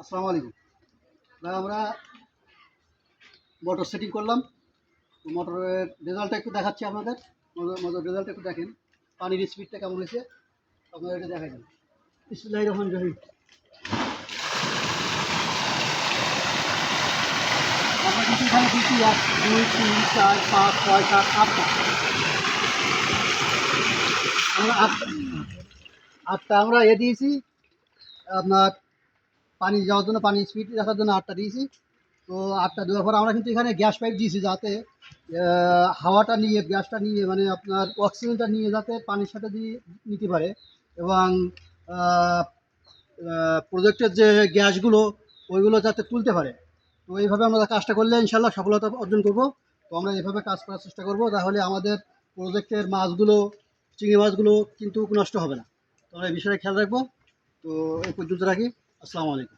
আসসালামু আলাইকুম ভাই। আমরা মোটর সেটিং করলাম। তো মোটরের রেজাল্টটা একটু দেখাচ্ছি আপনাদের। মোটর রেজাল্টটা একটু দেখেন, পানির স্পিডটা কেমন হয়েছে আপনারা এটা দেখা যান। বিসমিল্লাহির রহমানির রহিম। আমরা কিন্তু এখানে দিচ্ছি 1 2 3 4 5 6 7 8টা। আমরা আটটা আমরা দিয়েছি আপনার পানি যাওয়ার জন্য, পানির স্পিড রাখার জন্য 8টা দিয়েছি। তো 8টা দেওয়ার পর আমরা কিন্তু এখানে গ্যাস পাইপ দিয়েছি, যাতে হাওয়াটা নিয়ে, গ্যাসটা নিয়ে, মানে আপনার অক্সিজেনটা নিয়ে যাতে পানির সাথে দিয়ে নিতে পারে, এবং প্রজেক্টের যে গ্যাসগুলো ওইগুলো যাতে তুলতে পারে। তো এইভাবে আমরা কাজটা করলে ইনশাল্লাহ সফলতা অর্জন করব। তো আমরা এভাবে কাজ করার চেষ্টা করব, তাহলে আমাদের প্রজেক্টের মাছগুলো, চিংড়ি মাছগুলো কিন্তু নষ্ট হবে না। তো আমরা এই বিষয়ে খেয়াল রাখবো। তো এই পর্যন্ত রাখি। আসসালামু আলাইকুম।